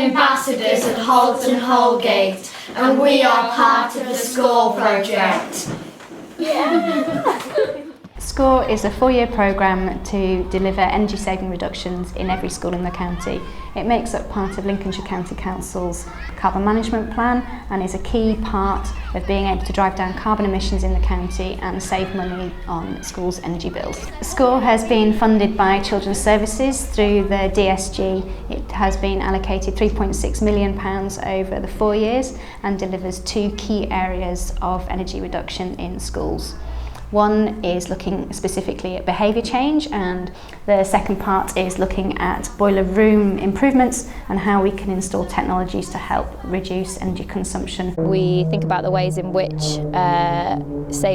ambassadors at Holt and Holgate, and we are part of the SCoRE project. SCoRE is a 4-year programme to deliver energy saving reductions in every school in the county. It makes up part of Lincolnshire County Council's carbon management plan and is a key part of being able to drive down carbon emissions in the county and save money on schools' energy bills. SCoRE has been funded by Children's Services through the DSG. It has been allocated £3.6 million over the 4 years and delivers 2 key areas of energy reduction in schools. One is looking specifically at behaviour change, and the second part is looking at boiler room improvements and how we can install technologies to help reduce energy consumption. We think about the ways in which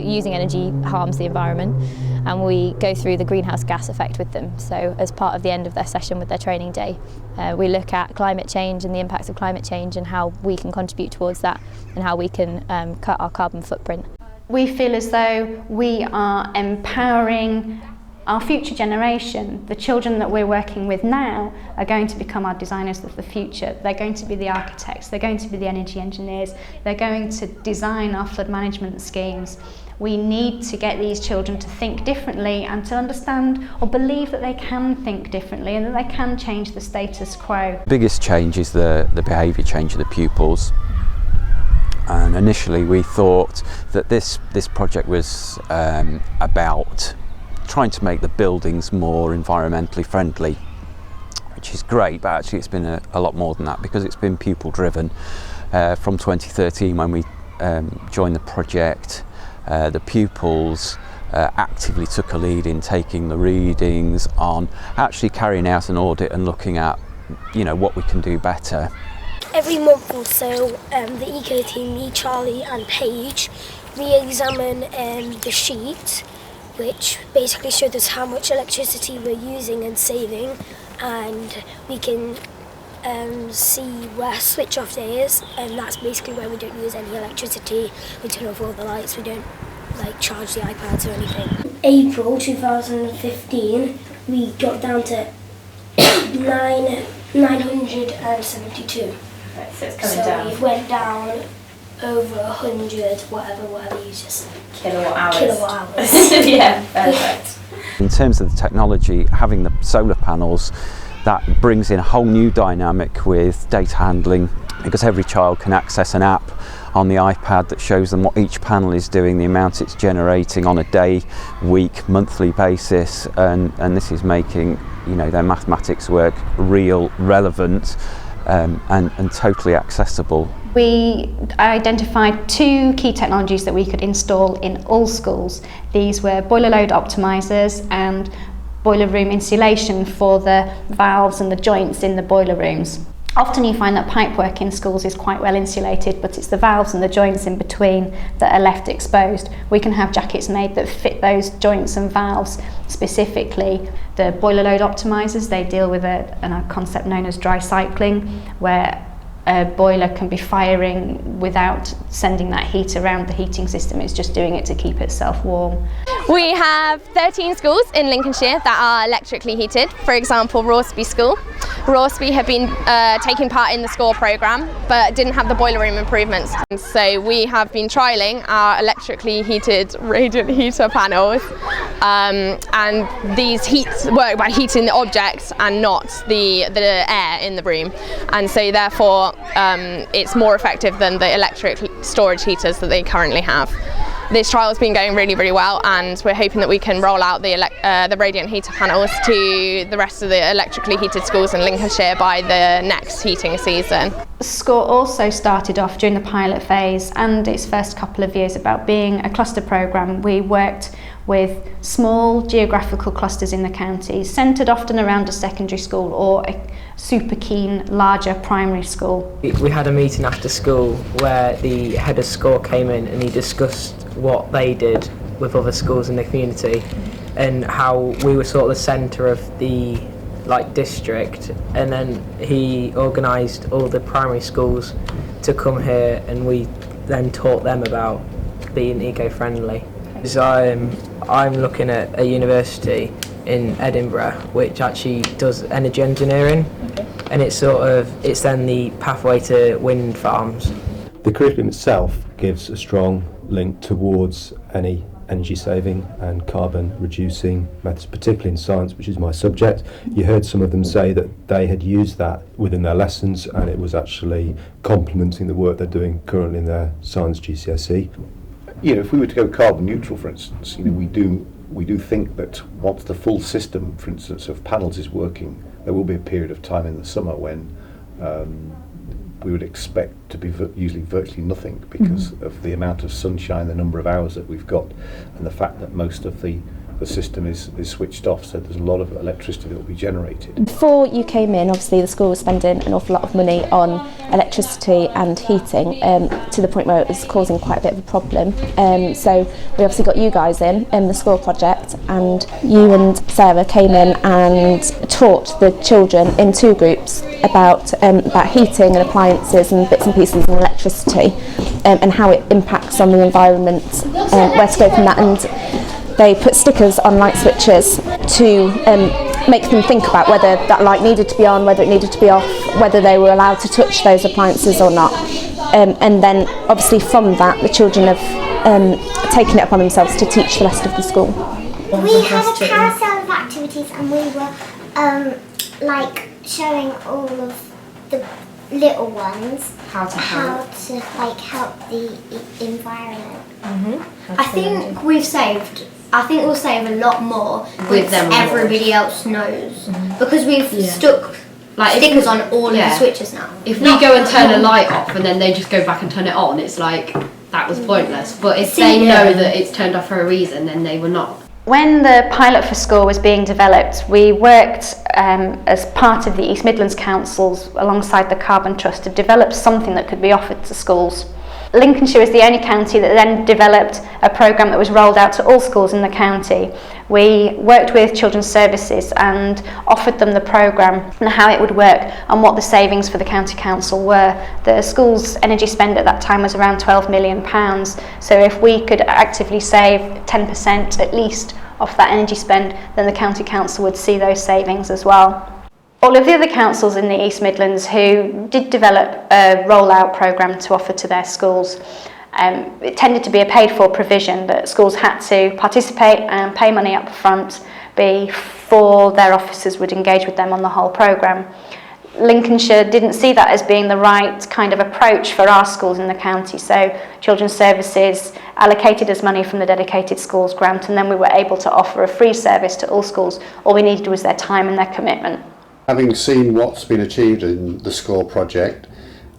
using energy harms the environment, and we go through the greenhouse gas effect with them. So as part of the end of their session with their training day, we look at climate change and the impacts of climate change and how we can contribute towards that and how we can cut our carbon footprint. We feel as though we are empowering our future generation. The children that we're working with now are going to become our designers of the future. They're going to be the architects, they're going to be the energy engineers, they're going to design our flood management schemes. We need to get these children to think differently and to understand or believe that they can think differently and that they can change the status quo. The biggest change is the behaviour change of the pupils. And initially we thought that this project was about trying to make the buildings more environmentally friendly, which is great, but actually it's been a lot more than that because it's been pupil driven. From 2013 when we joined the project, the pupils actively took a lead in taking the readings, on actually carrying out an audit and looking at what we can do better. Every month or so, the eco team, me, Charlie and Paige, re-examine the sheet, which basically shows us how much electricity we're using and saving, and we can see where switch off day is, and that's basically where we don't use any electricity. We turn off all the lights, we don't charge the iPads or anything. April 2015, we got down to 972. Right, so it's coming down. We went down over 100, whatever you just said. Kilowatt hours. Yeah, perfect. In terms of the technology, having the solar panels, that brings in a whole new dynamic with data handling, because every child can access an app on the iPad that shows them what each panel is doing, the amount it's generating on a day, week, monthly basis, and this is making their mathematics work real, relevant, and totally accessible. We identified 2 key technologies that we could install in all schools. These were boiler load optimizers and boiler room insulation for the valves and the joints in the boiler rooms. Often you find that pipework in schools is quite well insulated, but it's the valves and the joints in between that are left exposed. We can have jackets made that fit those joints and valves specifically. The boiler load optimizers, they deal with a concept known as dry cycling, where a boiler can be firing without sending that heat around the heating system. It's just doing it to keep itself warm. We have 13 schools in Lincolnshire that are electrically heated. For example, Rawsby School. Rawsby have been taking part in the SCoRE programme but didn't have the boiler room improvements. So we have been trialling our electrically heated radiant heater panels, and these heats work by heating the objects and not the air in the room, and so therefore it's more effective than the electric storage heaters that they currently have. This trial has been going really, really well, and we're hoping that we can roll out the radiant heater panels to the rest of the electrically heated schools in Lincolnshire by the next heating season. SCoRE also started off during the pilot phase and its first couple of years about being a cluster programme. We worked with small geographical clusters in the county, centred often around a secondary school or a super keen larger primary school. We had a meeting after school where the head of SCoRE came in and he discussed what they did with other schools in the community and how we were sort of the centre of the district, and then he organised all the primary schools to come here and we then taught them about being eco-friendly. So I'm looking at a university in Edinburgh which actually does energy engineering. Okay. and it's then the pathway to wind farms. The curriculum itself gives a strong link towards any energy saving and carbon reducing methods, particularly in science, which is my subject. You heard some of them say that they had used that within their lessons, and it was actually complementing the work they're doing currently in their science GCSE. You know, if we were to go carbon neutral, for instance, you know, we do think that once the full system, for instance, of panels is working, there will be a period of time in the summer when we would expect to be usually virtually nothing because of the amount of sunshine, the number of hours that we've got, and the fact that most of the system is switched off, so there's a lot of electricity that will be generated. Before you came in, obviously the school was spending an awful lot of money on electricity and heating, to the point where it was causing quite a bit of a problem. So we obviously got you guys in the SCoRE project, and you and Sarah came in and taught the children in 2 groups about heating and appliances and bits and pieces and electricity, and how it impacts on the environment, where to go from that. And they put stickers on light switches to make them think about whether that light needed to be on, whether it needed to be off, whether they were allowed to touch those appliances or not. And then obviously from that the children have taken it upon themselves to teach the rest of the school. We had a carousel of activities, and we were like showing all of the little ones how to help the environment. I think we'll save a lot more with them everybody else knows, because we've stuck stickers on all of the switches now. If we go and turn a light off and then they just go back and turn it on, it's like that was pointless. But if they know that it's turned off for a reason, then they will not. When the pilot for SCoRE was being developed, we worked as part of the East Midlands Councils alongside the Carbon Trust to develop something that could be offered to schools. Lincolnshire is the only county that then developed a programme that was rolled out to all schools in the county. We worked with Children's Services and offered them the programme and how it would work and what the savings for the county council were. The school's energy spend at that time was around £12 million, so if we could actively save 10% at least off that energy spend, then the county council would see those savings as well. All of the other councils in the East Midlands who did develop a rollout programme to offer to their schools, it tended to be a paid-for provision that schools had to participate and pay money up front before their officers would engage with them on the whole programme. Lincolnshire didn't see that as being the right kind of approach for our schools in the county, so Children's Services allocated us money from the Dedicated Schools grant, and then we were able to offer a free service to all schools. All we needed was their time and their commitment. Having seen what's been achieved in the SCoRE project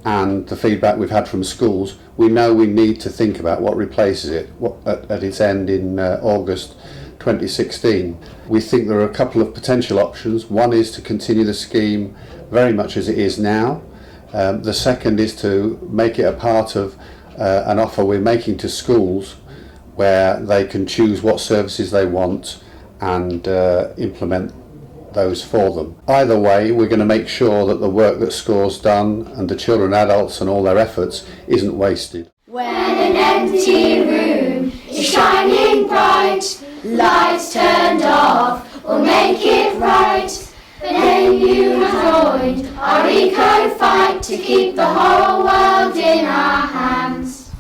and the feedback we've had from schools, we know we need to think about what replaces it at its end in August 2016. We think there are a couple of potential options. One is to continue the scheme very much as it is now. The second is to make it a part of an offer we're making to schools where they can choose what services they want and implement those for them. Either way, we're going to make sure that the work that SCoRE's done and the children and adults and all their efforts isn't wasted. When an empty room is shining bright, lights turned off will make it right. Then you have joined our eco fight to keep the whole world in our hands.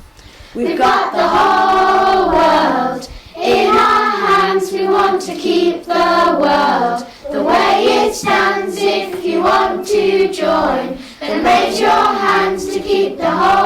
We've got the whole world in our hands. We want to keep the world the way it stands. If you want to join, then raise your hands to keep the whole